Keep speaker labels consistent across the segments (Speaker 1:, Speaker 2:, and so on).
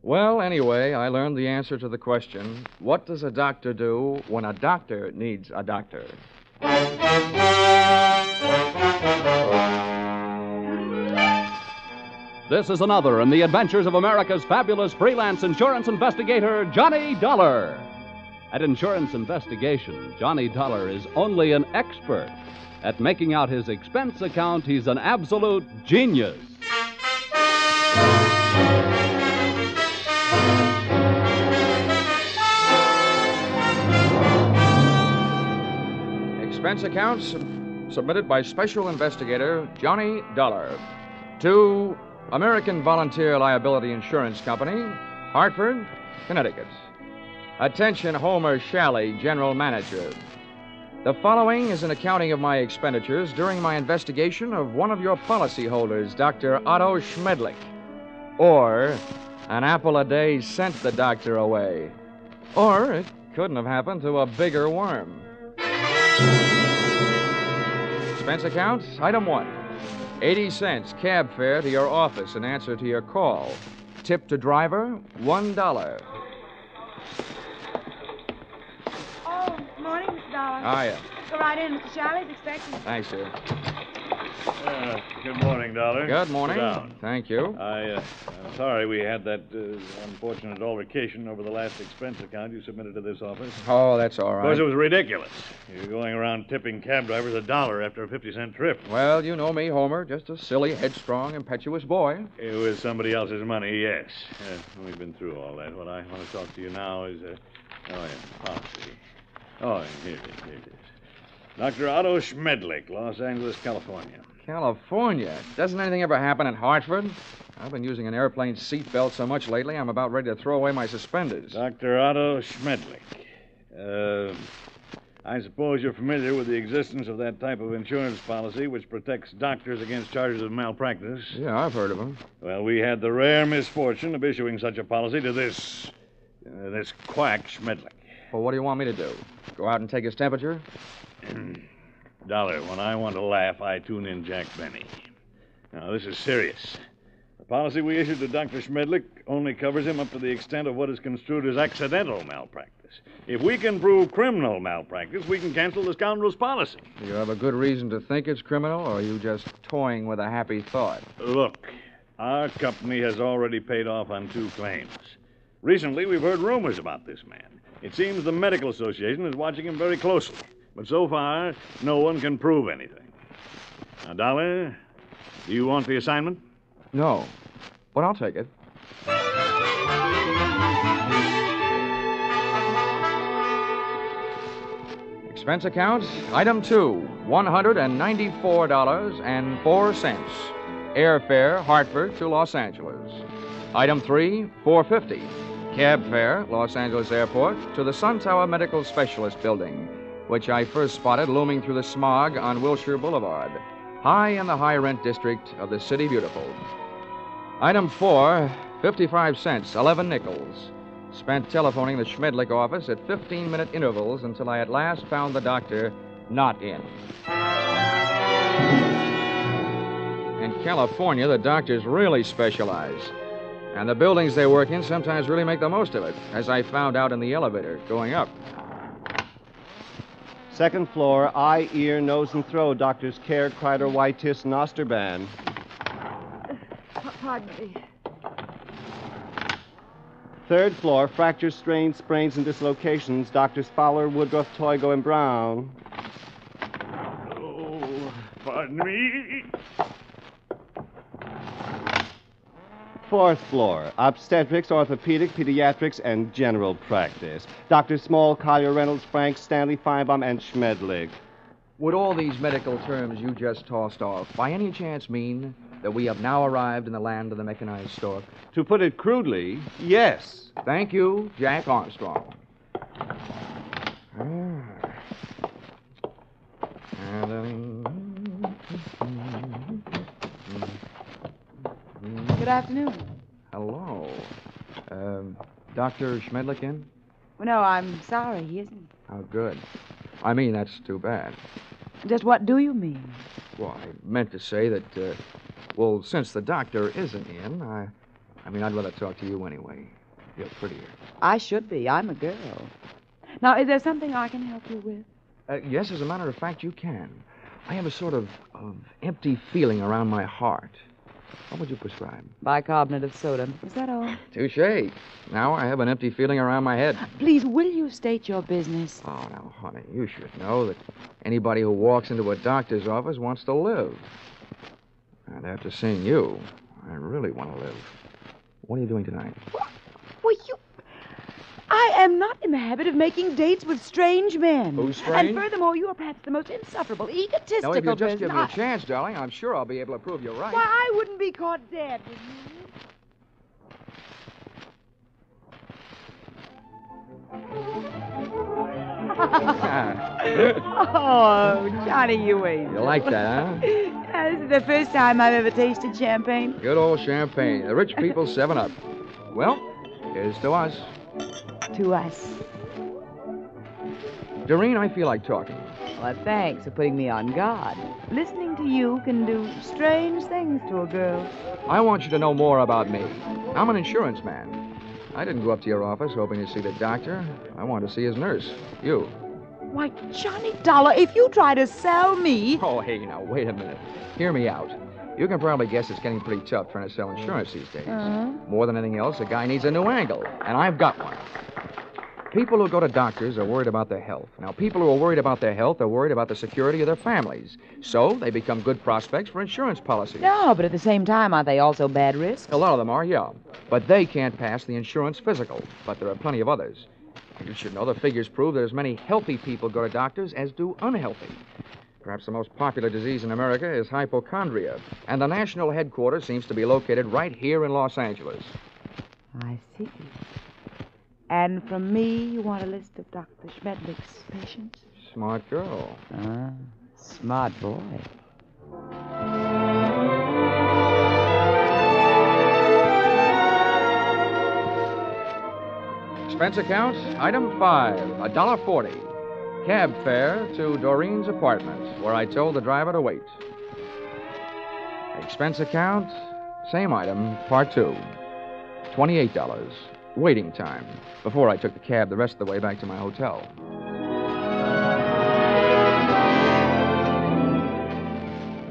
Speaker 1: Well, anyway, I learned the answer to the question, what does a doctor do when a doctor needs a doctor?
Speaker 2: This is another in the adventures of America's fabulous freelance insurance investigator, Johnny Dollar. At Insurance Investigation, Johnny Dollar is only an expert. At making out his expense account, he's an absolute genius.
Speaker 1: Expense accounts submitted by Special Investigator Johnny Dollar to American Volunteer Liability Insurance Company, Hartford, Connecticut. Attention, Homer Shalley, General Manager. The following is an accounting of my expenditures during my investigation of one of your policyholders, Dr. Otto Schmedlich. Or, an apple a day sent the doctor away. Or, it couldn't have happened to a bigger worm. Expense account, item 1. 80 cents cab fare to your office in answer to your call. Tip to driver, $1.
Speaker 3: Oh, morning, Mr. Dollar.
Speaker 1: Hiya.
Speaker 3: Go right in. Mr. Shalley's expecting.
Speaker 1: Thanks, sir.
Speaker 4: Good morning, Dollar.
Speaker 1: Good morning.
Speaker 4: Sit down.
Speaker 1: Thank you.
Speaker 4: I'm sorry we had that unfortunate altercation over the last expense account you submitted to this office.
Speaker 1: Oh, that's all
Speaker 4: Of
Speaker 1: right.
Speaker 4: course, it was ridiculous. You're going around tipping cab drivers $1 after a 50-cent trip.
Speaker 1: Well, you know me, Homer. Just a silly, headstrong, impetuous boy.
Speaker 4: It was somebody else's money, yes. We've been through all that. What I want to talk to you now is, policy. Oh, here it is. Dr. Otto Schmedlich, Los Angeles, California.
Speaker 1: California? Doesn't anything ever happen in Hartford? I've been using an airplane seatbelt so much lately, I'm about ready to throw away my suspenders.
Speaker 4: Dr. Otto Schmedlich. I suppose you're familiar with the existence of that type of insurance policy which protects doctors against charges of malpractice.
Speaker 1: Yeah, I've heard of them.
Speaker 4: Well, we had the rare misfortune of issuing such a policy to this quack Schmedlich.
Speaker 1: Well, what do you want me to do? Go out and take his temperature?
Speaker 4: Dollar, when I want to laugh, I tune in Jack Benny. Now, this is serious. The policy we issued to Dr. Schmedlich only covers him up to the extent of what is construed as accidental malpractice. If we can prove criminal malpractice, we can cancel the scoundrel's policy.
Speaker 1: Do you have a good reason to think it's criminal, or are you just toying with a happy thought?
Speaker 4: Look, our company has already paid off on 2 claims. Recently, we've heard rumors about this man. It seems the Medical Association is watching him very closely. But so far, no one can prove anything. Now, Dollar, do you want the assignment?
Speaker 1: No, but I'll take it. Expense account, item 2, $194.04. Airfare, Hartford to Los Angeles. Item 3, $4.50. Cab fare, Los Angeles Airport to the Sun Tower Medical Specialist Building, which I first spotted looming through the smog on Wilshire Boulevard, high in the high-rent district of the City Beautiful. Item 4, 55 cents, 11 nickels. Spent telephoning the Schmedlich office at 15-minute intervals until I at last found the doctor not in. In California, the doctors really specialize. And the buildings they work in sometimes really make the most of it, as I found out in the elevator going up.
Speaker 5: Second floor, eye, ear, nose, and throat. Doctors Care, Kreider, Whitetis, and Osterban.
Speaker 3: Pardon me.
Speaker 5: Third floor, fractures, strains, sprains, and dislocations. Doctors Fowler, Woodruff, Toigo, and Brown.
Speaker 4: Oh, pardon me.
Speaker 5: Fourth floor, obstetrics, orthopedic, pediatrics, and general practice. Dr. Small, Collier, Reynolds, Frank, Stanley, Feinbaum, and Schmedlich.
Speaker 1: Would all these medical terms you just tossed off by any chance mean that we have now arrived in the land of the mechanized stork?
Speaker 5: To put it crudely, yes.
Speaker 1: Thank you, Jack Armstrong.
Speaker 3: Good afternoon.
Speaker 1: Hello. Dr. Schmedlich in?
Speaker 3: Well, no, I'm sorry, he isn't.
Speaker 1: Oh, good. I mean, that's too bad.
Speaker 3: Just what do you mean?
Speaker 1: Well, I meant to say that, since the doctor isn't in, I mean, I'd rather talk to you anyway. You're prettier.
Speaker 3: I should be. I'm a girl. Now, is there something I can help you with?
Speaker 1: Yes, as a matter of fact, you can. I have a sort of empty feeling around my heart. What would you prescribe?
Speaker 3: Bicarbonate of soda. Is that all?
Speaker 1: Touche. Now I have an empty feeling around my head.
Speaker 3: Please, will you state your business?
Speaker 1: Oh, now, honey, you should know that anybody who walks into a doctor's office wants to live. And after seeing you, I really want to live. What are you doing tonight?
Speaker 3: Well, I am not in the habit of making dates with strange men.
Speaker 1: Who's strange?
Speaker 3: And furthermore, you are perhaps the most insufferable, egotistical
Speaker 1: Now, if you just
Speaker 3: person.
Speaker 1: give me a chance, darling, I'm sure I'll be able to prove you're right.
Speaker 3: Why, I wouldn't be caught dead with you. Oh, Johnny, you ain't.
Speaker 1: You like that, huh?
Speaker 3: This is the first time I've ever tasted champagne.
Speaker 1: Good old champagne. The rich people's 7-Up. Well, here's to us.
Speaker 3: To us.
Speaker 1: Doreen, I feel like talking.
Speaker 3: Well, thanks for putting me on guard. Listening to you can do strange things to a girl.
Speaker 1: I want you to know more about me. I'm an insurance man. I didn't go up to your office hoping to see the doctor. I wanted to see his nurse. You.
Speaker 3: Why, Johnny Dollar, if you try to sell me...
Speaker 1: Oh, hey, now, wait a minute. Hear me out. You can probably guess it's getting pretty tough trying to sell insurance these days. More than anything else, a guy needs a new angle, and I've got one. People who go to doctors are worried about their health. Now, people who are worried about their health are worried about the security of their families. So they become good prospects for insurance policies.
Speaker 3: No, but at the same time, aren't they also bad risks?
Speaker 1: A lot of them are, yeah. But they can't pass the insurance physical. But there are plenty of others. You should know the figures prove that as many healthy people go to doctors as do unhealthy. Perhaps the most popular disease in America is hypochondria, and the national headquarters seems to be located right here in Los Angeles.
Speaker 3: I see. And from me, you want a list of Dr. Schmedlich's patients?
Speaker 1: Smart girl.
Speaker 3: Smart boy.
Speaker 1: Expense account, item 5, $1.40. Cab fare to Doreen's apartment, where I told the driver to wait. Expense account, same item, part 2, $28. Waiting time, before I took the cab the rest of the way back to my hotel.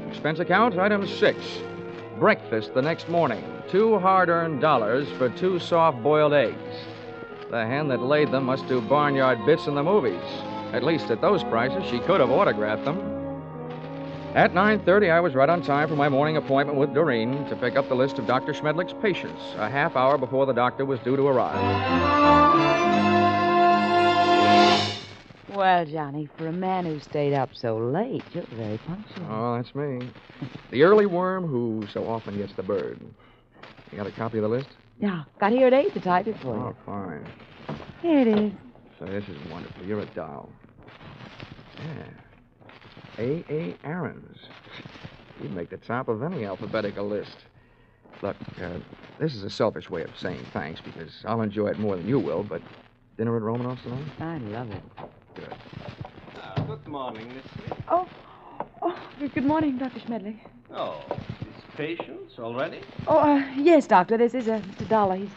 Speaker 1: Expense account, item 6. Breakfast the next morning, 2 hard-earned dollars for 2 soft-boiled eggs. The hen that laid them must do barnyard bits in the movies. At least at those prices, she could have autographed them. At 9:30, I was right on time for my morning appointment with Doreen to pick up the list of Dr. Schmedlich's patients, a half hour before the doctor was due to arrive.
Speaker 3: Well, Johnny, for a man who stayed up so late, you're very punctual.
Speaker 1: Oh, that's me. The early worm who so often gets the bird. You got a copy of the list?
Speaker 3: Yeah, got here at 8 to type it for
Speaker 1: Oh,
Speaker 3: you.
Speaker 1: fine.
Speaker 3: Here it is.
Speaker 1: So this is wonderful. You're a doll. Yeah. A. Aarons. You'd make the top of any alphabetical list. Look, this is a selfish way of saying thanks because I'll enjoy it more than you will, but dinner at Romanoff's tonight?
Speaker 3: I love it.
Speaker 1: Good.
Speaker 5: Good morning, Miss Smith.
Speaker 3: Oh, good morning, Dr. Schmedlich.
Speaker 5: Oh, these patients already?
Speaker 3: Oh, yes, Doctor. This is Mr. Dollar. He's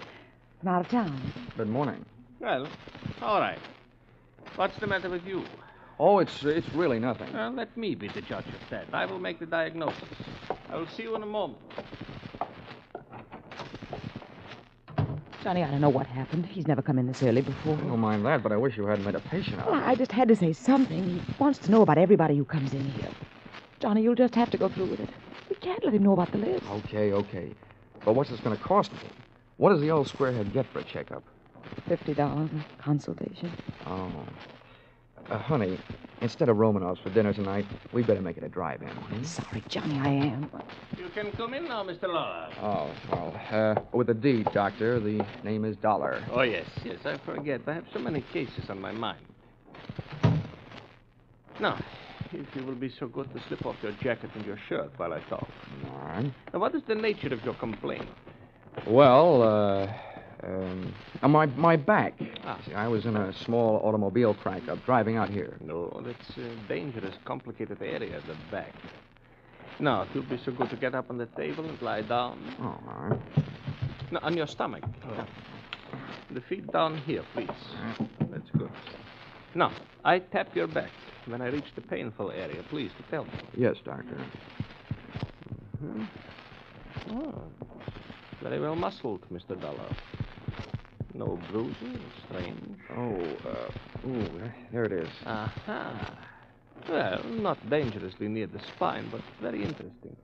Speaker 3: from out of town.
Speaker 1: Good morning.
Speaker 5: Well, all right. What's the matter with you?
Speaker 1: Oh, it's really nothing.
Speaker 5: Let me be the judge of that. I will make the diagnosis. I will see you in a moment.
Speaker 3: Johnny, I don't know what happened. He's never come in this early before.
Speaker 1: I don't mind that, but I wish you hadn't made a patient out
Speaker 3: Well,
Speaker 1: of
Speaker 3: I
Speaker 1: it.
Speaker 3: just had to say something. He wants to know about everybody who comes in here. Johnny, you'll just have to go through with it. We can't let him know about the list.
Speaker 1: Okay. But what's this going to cost me? What does the old squarehead get for a checkup?
Speaker 3: $50 a consultation.
Speaker 1: Oh. Honey, instead of Romanoff's for dinner tonight, we better make it a drive-in.
Speaker 3: I'm sorry, Johnny, I am.
Speaker 5: You can come in now, Mr. Lawler.
Speaker 1: Oh, well, with a D, Doctor. The name is Dollar.
Speaker 5: Oh, yes, I forget. I have so many cases on my mind. Now, if you will be so good to slip off your jacket and your shirt while I talk.
Speaker 1: All right.
Speaker 5: Now, what is the nature of your complaint?
Speaker 1: Well, my back.
Speaker 5: Ah.
Speaker 1: See, I was in a small automobile crack-up driving out here.
Speaker 5: No, that's a dangerous, complicated area, the back. Now, if you'll be so good to get up on the table and lie down.
Speaker 1: Oh, all right.
Speaker 6: No, on your stomach. Yeah. The feet down here, please. That's good. Now, I tap your back. When I reach the painful area, please tell me.
Speaker 1: Yes, Doctor.
Speaker 6: Mm-hmm. Oh, very well muscled, Mr. Dollar. No bruises, strange.
Speaker 1: There it is.
Speaker 6: Aha. Well, not dangerously near the spine, but very interesting.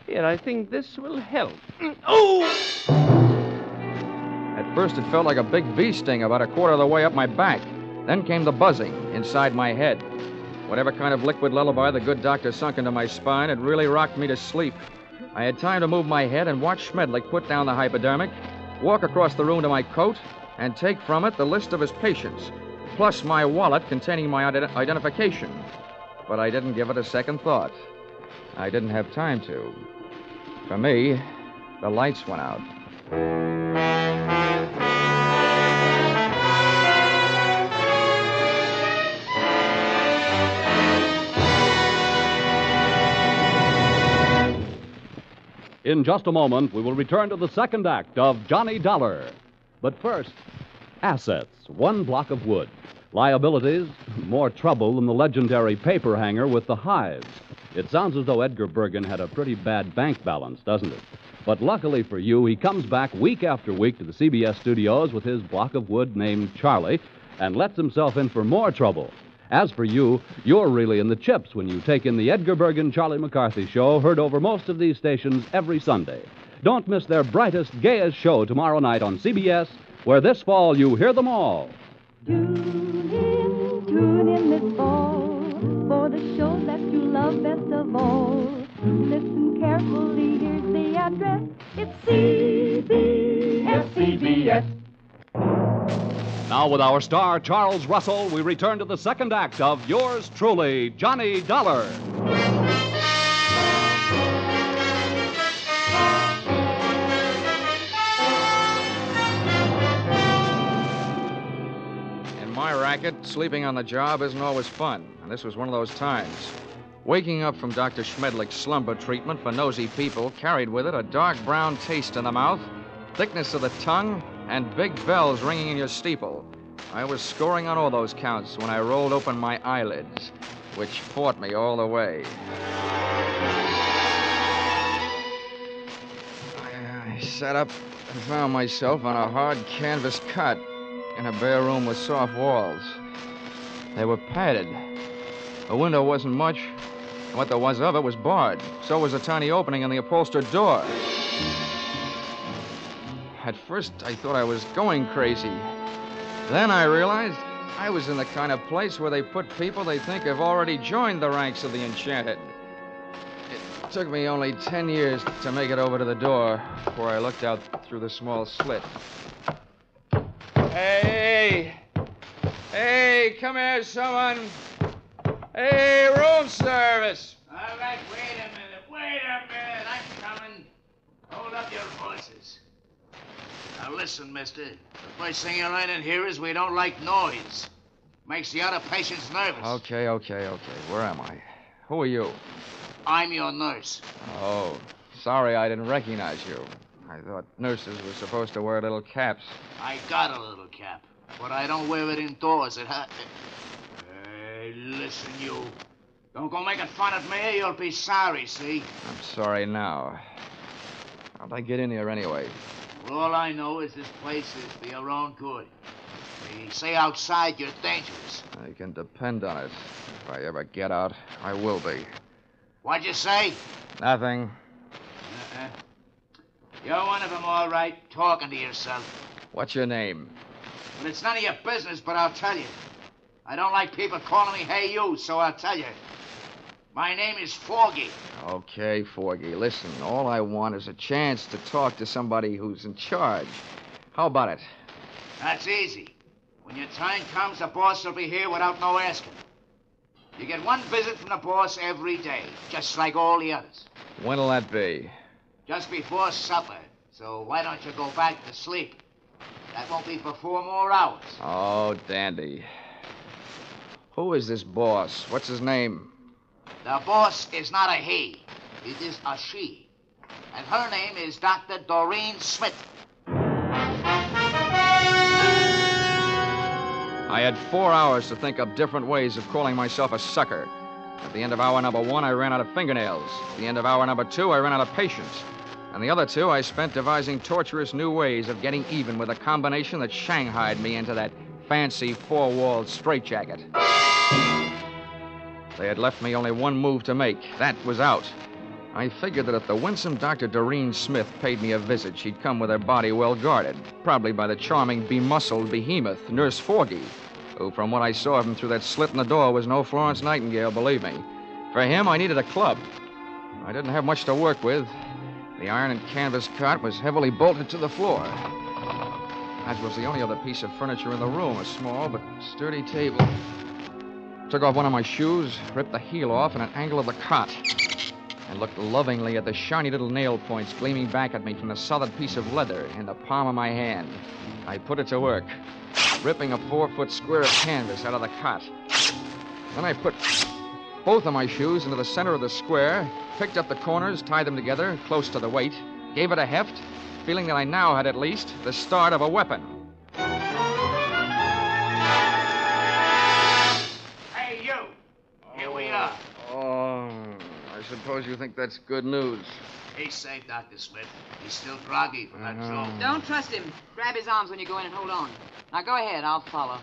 Speaker 6: Here, I think this will help. Oh!
Speaker 1: At first, it felt like a big bee sting about a quarter of the way up my back. Then came the buzzing inside my head. Whatever kind of liquid lullaby the good doctor sunk into my spine, it really rocked me to sleep. I had time to move my head and watch Schmedlich put down the hypodermic, walk across the room to my coat, and take from it the list of his patients, plus my wallet containing my identification. But I didn't give it a second thought. I didn't have time to. For me, the lights went out.
Speaker 2: In just a moment, we will return to the second act of Johnny Dollar. But first, assets, one block of wood. Liabilities, more trouble than the legendary paper hanger with the hives. It sounds as though Edgar Bergen had a pretty bad bank balance, doesn't it? But luckily for you, he comes back week after week to the CBS studios with his block of wood named Charlie and lets himself in for more trouble. As for you, you're really in the chips when you take in the Edgar Bergen Charlie McCarthy show, heard over most of these stations every Sunday. Don't miss their brightest, gayest show tomorrow night on CBS, where this fall you hear them all.
Speaker 7: Tune in this fall for the show that you love best of all. Listen carefully, here's the address. It's CBS.
Speaker 2: Now, with our star, Charles Russell, we return to the second act of yours truly, Johnny Dollar.
Speaker 1: In my racket, sleeping on the job isn't always fun, and this was one of those times. Waking up from Dr. Schmedlich's slumber treatment for nosy people carried with it a dark brown taste in the mouth, thickness of the tongue, and big bells ringing in your steeple. I was scoring on all those counts when I rolled open my eyelids, which fought me all the way. I sat up and found myself on a hard canvas cot in a bare room with soft walls. They were padded. The window wasn't much. What there was of it was barred. So was a tiny opening in the upholstered door. At first, I thought I was going crazy. Then I realized I was in the kind of place where they put people they think have already joined the ranks of the enchanted. It took me only 10 years to make it over to the door before I looked out through the small slit. Hey! Hey, come here, someone! Hey, room service!
Speaker 8: All right, wait a minute. I'm coming. Hold up your voices. Now listen, mister. The first thing you learn in here is we don't like noise. Makes the other patients nervous.
Speaker 1: Okay. Where am I? Who are you?
Speaker 8: I'm your nurse.
Speaker 1: Oh, sorry I didn't recognize you. I thought nurses were supposed to wear little caps.
Speaker 8: I got a little cap, but I don't wear it indoors. Hey, listen, you. Don't go making fun of me or you'll be sorry, see?
Speaker 1: I'm sorry now. How'd I get in here anyway?
Speaker 8: Well, all I know is this place is for your own good. They say outside you're dangerous.
Speaker 1: You can depend on it. If I ever get out, I will be.
Speaker 8: What'd you say?
Speaker 1: Nothing.
Speaker 8: You're one of them, all right, talking to yourself.
Speaker 1: What's your name?
Speaker 8: Well, it's none of your business, but I'll tell you. I don't like people calling me hey you, so I'll tell you. My name is Foggy.
Speaker 1: Okay, Foggy. Listen, all I want is a chance to talk to somebody who's in charge. How about it?
Speaker 8: That's easy. When your time comes, the boss will be here without no asking. You get one visit from the boss every day, just like all the others.
Speaker 1: When'll that be?
Speaker 8: Just before supper. So why don't you go back to sleep? That won't be for 4 more hours.
Speaker 1: Oh, dandy. Who is this boss? What's his name?
Speaker 8: The boss is not a he. It is a she. And her name is Dr. Doreen Smith.
Speaker 1: I had 4 hours to think up different ways of calling myself a sucker. At the end of hour number 1, I ran out of fingernails. At the end of hour number 2, I ran out of patience. And the other 2, I spent devising torturous new ways of getting even with a combination that shanghaied me into that fancy four-walled straitjacket. They had left me only one move to make. That was out. I figured that if the winsome Dr. Doreen Smith paid me a visit, she'd come with her body well guarded, probably by the charming, bemuscled behemoth, Nurse Forgy, who, from what I saw of him through that slit in the door, was no Florence Nightingale, believe me. For him, I needed a club. I didn't have much to work with. The iron and canvas cot was heavily bolted to the floor, as was the only other piece of furniture in the room, a small but sturdy table. Took off one of my shoes, ripped the heel off in an angle of the cot, and looked lovingly at the shiny little nail points gleaming back at me from the solid piece of leather in the palm of my hand. I put it to work, ripping a 4-foot square of canvas out of the cot. Then I put both of my shoes into the center of the square, picked up the corners, tied them together close to the weight, gave it a heft, feeling that I now had at least the start of a weapon.
Speaker 8: Hey, you! Here we are.
Speaker 1: Oh, I suppose you think that's good news.
Speaker 8: He's safe, Dr. Smith. He's still groggy from that throw.
Speaker 3: Don't trust him. Grab his arms when you go in and hold on. Now go ahead, I'll follow.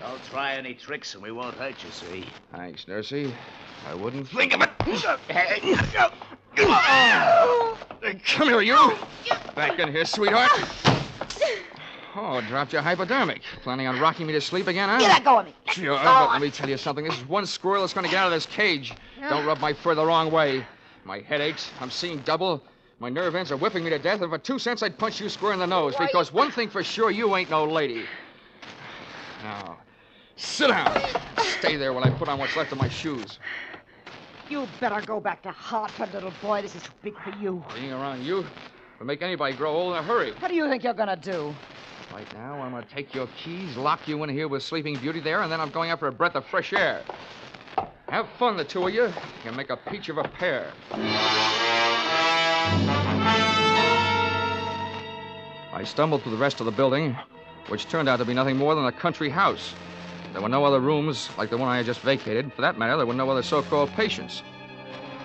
Speaker 8: Don't try any tricks and we won't hurt you, see?
Speaker 1: Thanks, Nursey. I wouldn't think of it. Come here, you. Back in here, sweetheart. Oh, dropped your hypodermic. Planning on rocking me to sleep again, huh?
Speaker 3: You let go of me.
Speaker 1: Sure, but let me tell you something. This is one squirrel that's going to get out of this cage. Don't rub my fur the wrong way. My head aches. I'm seeing double. My nerve ends are whipping me to death. And for 2 cents, I'd punch you square in the nose. Because one thing for sure, you ain't no lady. Now, sit down. Stay there while I put on what's left of my shoes.
Speaker 3: You better go back to Hartford, little boy. This is too big for you.
Speaker 1: Being around you will make anybody grow old in a hurry.
Speaker 3: What do you think you're going to do?
Speaker 1: Right now, I'm going to take your keys, lock you in here with Sleeping Beauty there, and then I'm going out for a breath of fresh air. Have fun, the two of you. You can make a peach of a pair. I stumbled through the rest of the building, which turned out to be nothing more than a country house. There were no other rooms like the one I had just vacated. For that matter, there were no other so-called patients.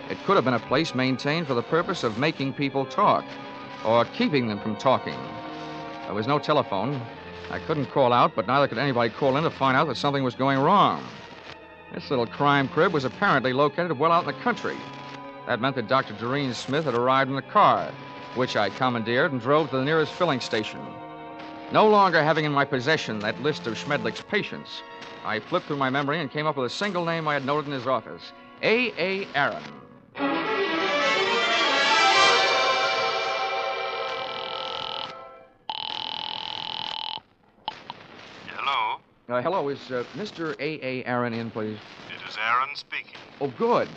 Speaker 1: It could have been a place maintained for the purpose of making people talk, or keeping them from talking. There was no telephone. I couldn't call out, but neither could anybody call in to find out that something was going wrong. This little crime crib was apparently located well out in the country. That meant that Dr. Doreen Smith had arrived in a car, which I commandeered and drove to the nearest filling station. No longer having in my possession that list of Schmedlich's patients, I flipped through my memory and came up with a single name I had noted in his office, A.A. Aaron. Hello, is Mr. A.A. Aaron in, please?
Speaker 9: It is Aaron speaking.
Speaker 1: Oh, good.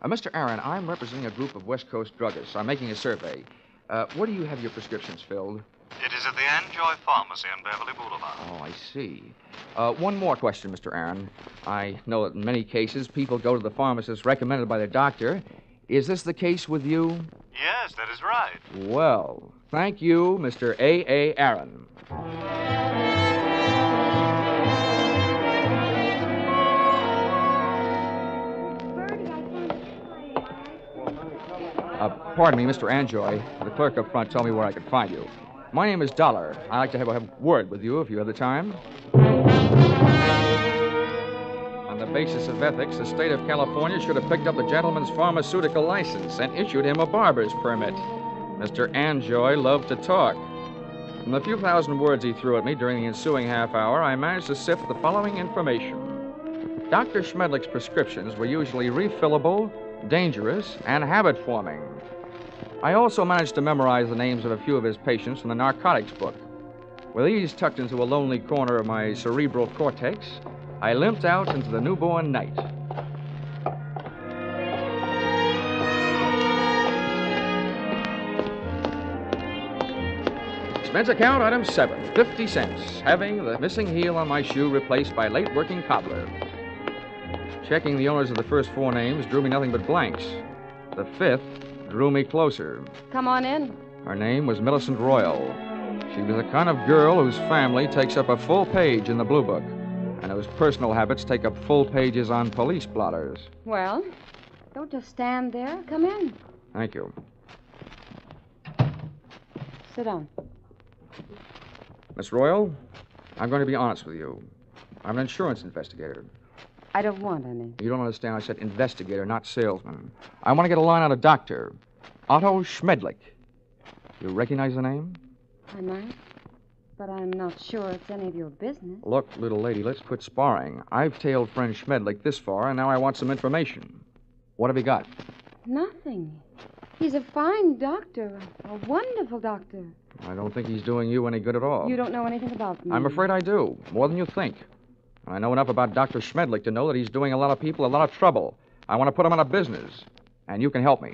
Speaker 1: Mr. Aaron, I'm representing a group of West Coast druggists. I'm making a survey. Where do you have your prescriptions filled?
Speaker 9: It is at the Enjoy Pharmacy on Beverly Boulevard.
Speaker 1: Oh, I see. One more question, Mr. Aaron. I know that in many cases people go to the pharmacist recommended by their doctor. Is this the case with you?
Speaker 9: Yes, that is right.
Speaker 1: Well, thank you, Mr. A.A. Aaron. Pardon me, Mr. Anjoy. The clerk up front told me where I could find you. My name is Dollar. I'd like to have a word with you if you have the time. On the basis of ethics, the state of California should have picked up the gentleman's pharmaceutical license and issued him a barber's permit. Mr. Anjoy loved to talk. From the few thousand words he threw at me during the ensuing half hour, I managed to sift the following information. Dr. Schmedlich's prescriptions were usually refillable, dangerous, and habit-forming. I also managed to memorize the names of a few of his patients from the narcotics book. With these tucked into a lonely corner of my cerebral cortex, I limped out into the newborn night. Expense account item 7, 50 cents, having the missing heel on my shoe replaced by late working cobbler. Checking the owners of the first 4 names drew me nothing but blanks. The 5th drew me closer.
Speaker 10: Come on in.
Speaker 1: Her name was Millicent Royal. She was the kind of girl whose family takes up a full page in the Blue Book, and whose personal habits take up full pages on police blotters.
Speaker 10: Well, don't just stand there. Come in.
Speaker 1: Thank you.
Speaker 10: Sit down.
Speaker 1: Miss Royal, I'm going to be honest with you. I'm an insurance investigator.
Speaker 10: I don't want any.
Speaker 1: You don't understand. I said investigator, not salesman. I want to get a line on a doctor. Otto Schmedlich. You recognize the name?
Speaker 10: I might, but I'm not sure it's any of your business.
Speaker 1: Look, little lady, let's quit sparring. I've tailed friend Schmedlich this far, and now I want some information. What have you got?
Speaker 10: Nothing. He's a fine doctor, a wonderful doctor.
Speaker 1: I don't think he's doing you any good at all.
Speaker 10: You don't know anything about me.
Speaker 1: I'm afraid I do, more than you think. I know enough about Dr. Schmedlich to know that he's doing a lot of people a lot of trouble. I want to put him out of business, and you can help me.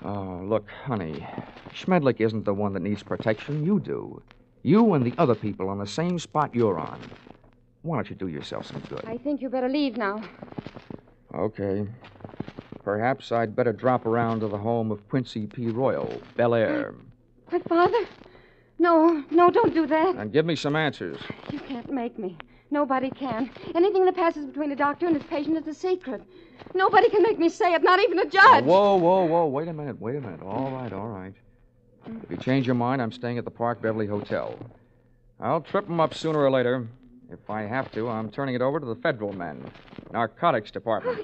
Speaker 1: Oh, look, honey, Schmedlich isn't the one that needs protection. You do. You and the other people on the same spot you're on. Why don't you do yourself some good?
Speaker 10: I think you better leave now.
Speaker 1: Okay. Perhaps I'd better drop around to the home of Quincy P. Royal, Bel Air.
Speaker 10: My father? No, don't do that.
Speaker 1: And give me some answers.
Speaker 10: You can't make me. Nobody can. Anything that passes between a doctor and his patient is a secret. Nobody can make me say it, not even a judge.
Speaker 1: Whoa. Wait a minute. All right. If you change your mind, I'm staying at the Park Beverly Hotel. I'll trip them up sooner or later. If I have to, I'm turning it over to the federal men. Narcotics department.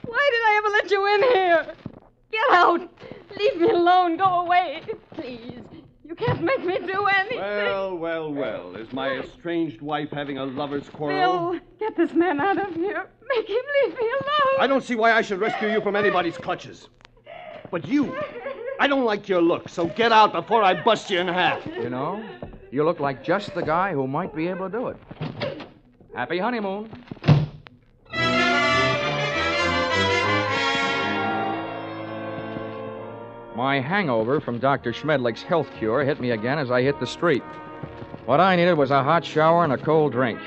Speaker 10: Why did I ever let you in here? Get out. Leave me alone. Go away. Please. You can't make me do anything.
Speaker 5: Well. Is my estranged wife having a lover's quarrel?
Speaker 10: Bill, get this man out of here. Make him leave me alone.
Speaker 5: I don't see why I should rescue you from anybody's clutches. But you, I don't like your look, so get out before I bust you in half.
Speaker 1: You know, you look like just the guy who might be able to do it. Happy honeymoon. My hangover from Dr. Schmedlich's health cure hit me again as I hit the street. What I needed was a hot shower and a cold drink.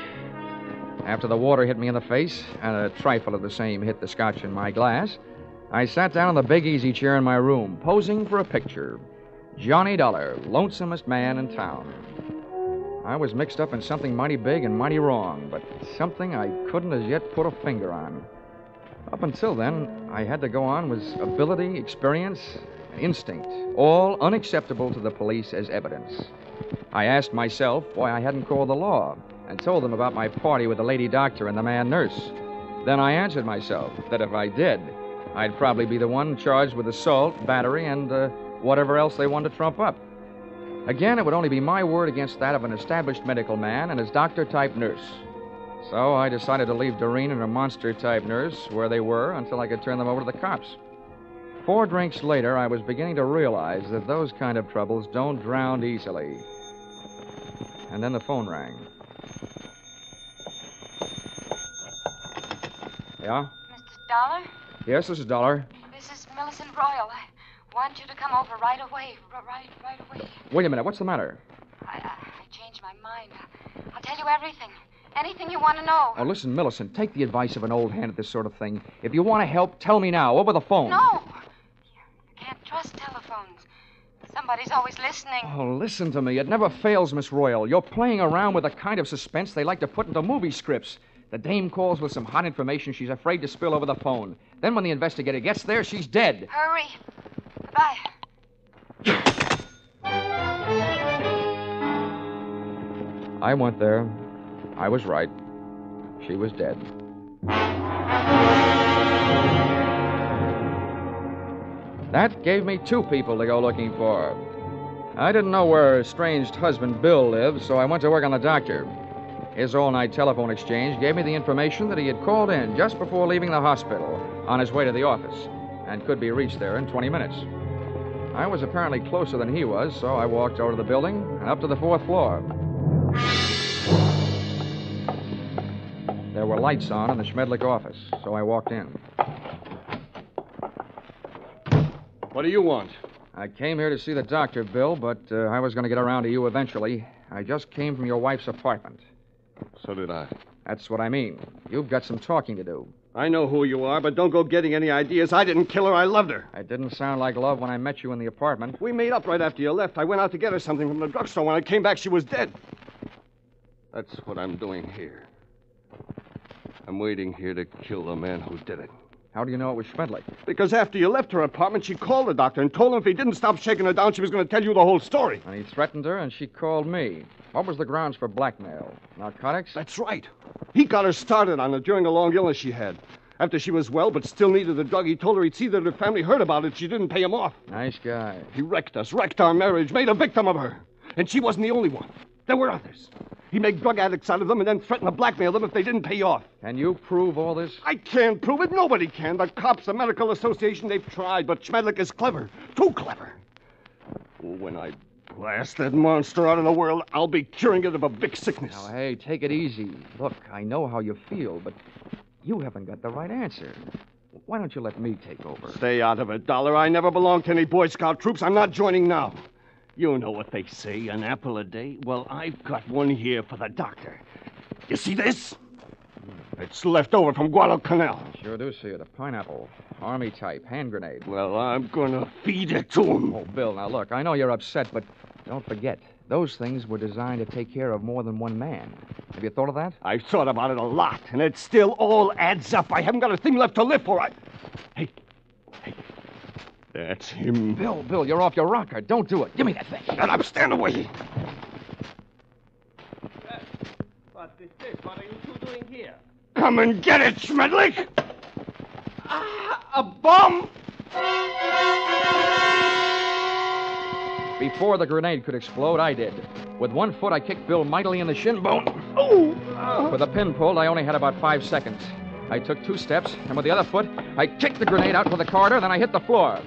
Speaker 1: After the water hit me in the face, and a trifle of the same hit the scotch in my glass, I sat down in the big easy chair in my room, posing for a picture. Johnny Dollar, lonesomest man in town. I was mixed up in something mighty big and mighty wrong, but something I couldn't as yet put a finger on. Up until then, I had to go on with ability, experience, instinct, all unacceptable to the police as evidence. I asked myself why I hadn't called the law and told them about my party with the lady doctor and the man nurse. Then I answered myself that if I did, I'd probably be the one charged with assault, battery, and whatever else they wanted to trump up. Again, it would only be my word against that of an established medical man and his doctor-type nurse. So I decided to leave Doreen and her monster-type nurse where they were until I could turn them over to the cops. 4 drinks later, I was beginning to realize that those kind of troubles don't drown easily. And then the phone rang. Yeah?
Speaker 11: Mr. Dollar?
Speaker 1: Yes, this is Dollar.
Speaker 11: This is Millicent Royal. I want you to come over right away. Right away.
Speaker 1: Wait a minute. What's the matter?
Speaker 11: I changed my mind. I'll tell you everything. Anything you want to know.
Speaker 1: Oh, listen, Millicent, take the advice of an old hand at this sort of thing. If you want to help, tell me now, over the phone.
Speaker 11: No. You can't trust telephones. Somebody's always listening.
Speaker 1: Oh, listen to me. It never fails, Miss Royal. You're playing around with the kind of suspense they like to put into movie scripts. The dame calls with some hot information she's afraid to spill over the phone. Then when the investigator gets there, she's dead.
Speaker 11: Hurry. Goodbye.
Speaker 1: I went there. I was right. She was dead. That gave me 2 people to go looking for. I didn't know where her estranged husband Bill lived, so I went to work on the doctor. His all-night telephone exchange gave me the information that he had called in just before leaving the hospital on his way to the office and could be reached there in 20 minutes. I was apparently closer than he was, so I walked over to the building and up to the 4th floor. There were lights on in the Schmedlich office, so I walked in.
Speaker 5: What do you want?
Speaker 1: I came here to see the doctor, Bill, but I was going to get around to you eventually. I just came from your wife's apartment.
Speaker 5: So did I.
Speaker 1: That's what I mean. You've got some talking to do.
Speaker 5: I know who you are, but don't go getting any ideas. I didn't kill her. I loved her.
Speaker 1: It didn't sound like love when I met you in the apartment.
Speaker 5: We made up right after you left. I went out to get her something from the drugstore. When I came back, she was dead. That's what I'm doing here. I'm waiting here to kill the man who did it.
Speaker 1: How do you know it was Schmedlich?
Speaker 5: Because after you left her apartment, she called the doctor and told him if he didn't stop shaking her down, she was going to tell you the whole story.
Speaker 1: And he threatened her, and she called me. What was the grounds for blackmail? Narcotics?
Speaker 5: That's right. He got her started on it during a long illness she had. After she was well but still needed the drug, he told her he'd see that her family heard about it. She didn't pay him off.
Speaker 1: Nice guy.
Speaker 5: He wrecked us, wrecked our marriage, made a victim of her. And she wasn't the only one. There were others. He made drug addicts out of them and then threatened to blackmail them if they didn't pay off.
Speaker 1: Can you prove all this?
Speaker 5: I can't prove it. Nobody can. The cops, the medical association, they've tried. But Schmedlich is clever. Too clever. When I blast that monster out of the world, I'll be curing it of a big sickness.
Speaker 1: Now, hey, take it easy. Look, I know how you feel, but you haven't got the right answer. Why don't you let me take over?
Speaker 5: Stay out of it, Dollar. I never belonged to any Boy Scout troops. I'm not joining now. You know what they say, an apple a day? Well, I've got one here for the doctor. You see this? It's left over from Guadalcanal.
Speaker 1: I sure do see it. A pineapple. Army type. Hand grenade.
Speaker 5: Well, I'm gonna feed it to him.
Speaker 1: Oh, Bill, now look, I know you're upset, but don't forget, those things were designed to take care of more than one man. Have you thought of that?
Speaker 5: I've thought about it a lot, and it still all adds up. I haven't got a thing left to live for. Hey. That's him.
Speaker 1: Bill, you're off your rocker. Don't do it. Give me that thing.
Speaker 5: Shut up. Stand away.
Speaker 6: What is this? What are you two doing here?
Speaker 5: Come and get it, Schmedlich! A bomb!
Speaker 1: Before the grenade could explode, I did. With one foot, I kicked Bill mightily in the shin bone. With a pin pulled, I only had about 5 seconds. I took 2 steps, and with the other foot, I kicked the grenade out to the corridor, then I hit the floor.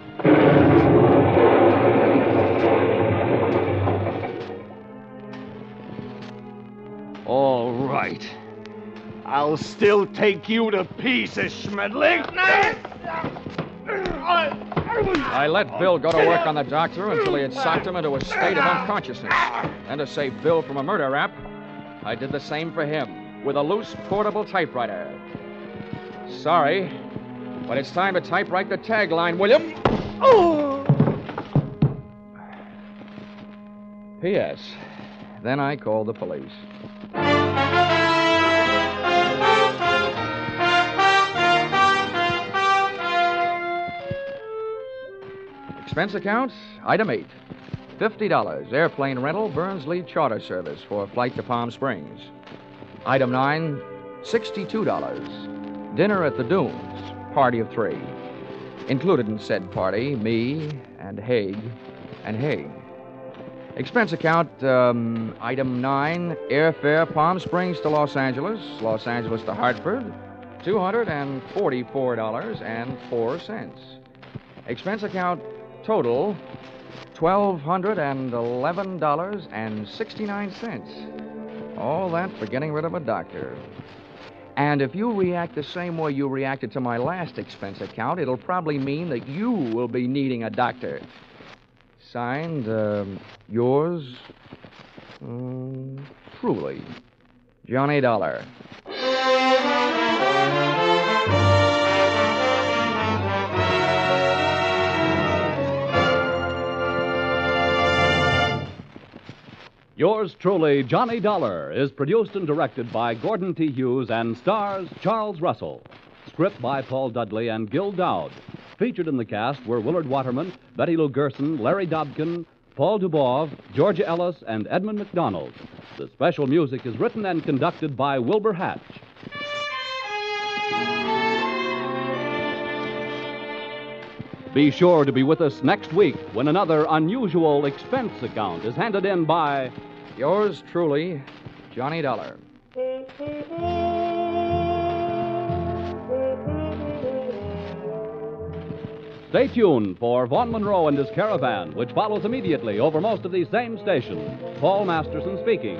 Speaker 5: All right. I'll still take you to pieces, Schmedlich.
Speaker 1: I let Bill go to work on the doctor until he had socked him into a state of unconsciousness. And to save Bill from a murder rap, I did the same for him with a loose portable typewriter. Sorry, but it's time to typewrite the tagline, William. P.S. Then I called the police. Expense account, item 8. $50, airplane rental, Burnsley charter service for flight to Palm Springs. Item 9, $62. Dinner at the Dunes, party of 3. Included in said party, me and Haig and Haig. Expense account, item 9, airfare Palm Springs to Los Angeles to Hartford, $244.04. Expense account, total, $1,211.69. All that for getting rid of a doctor. And if you react the same way you reacted to my last expense account, it'll probably mean that you will be needing a doctor. Signed, yours, truly, Johnny Dollar.
Speaker 2: Yours truly, Johnny Dollar, is produced and directed by Gordon T. Hughes and stars Charles Russell. Script by Paul Dudley and Gil Dowd. Featured in the cast were Willard Waterman, Betty Lou Gerson, Larry Dobkin, Paul Dubov, Georgia Ellis, and Edmond McDonald. The special music is written and conducted by Wilbur Hatch. Be sure to be with us next week when another unusual expense account is handed in by...
Speaker 1: Yours truly, Johnny Dollar.
Speaker 2: Stay tuned for Vaughn Monroe and his Caravan, which follows immediately over most of these same stations. Paul Masterson speaking.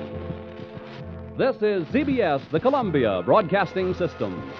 Speaker 2: This is CBS, the Columbia Broadcasting System.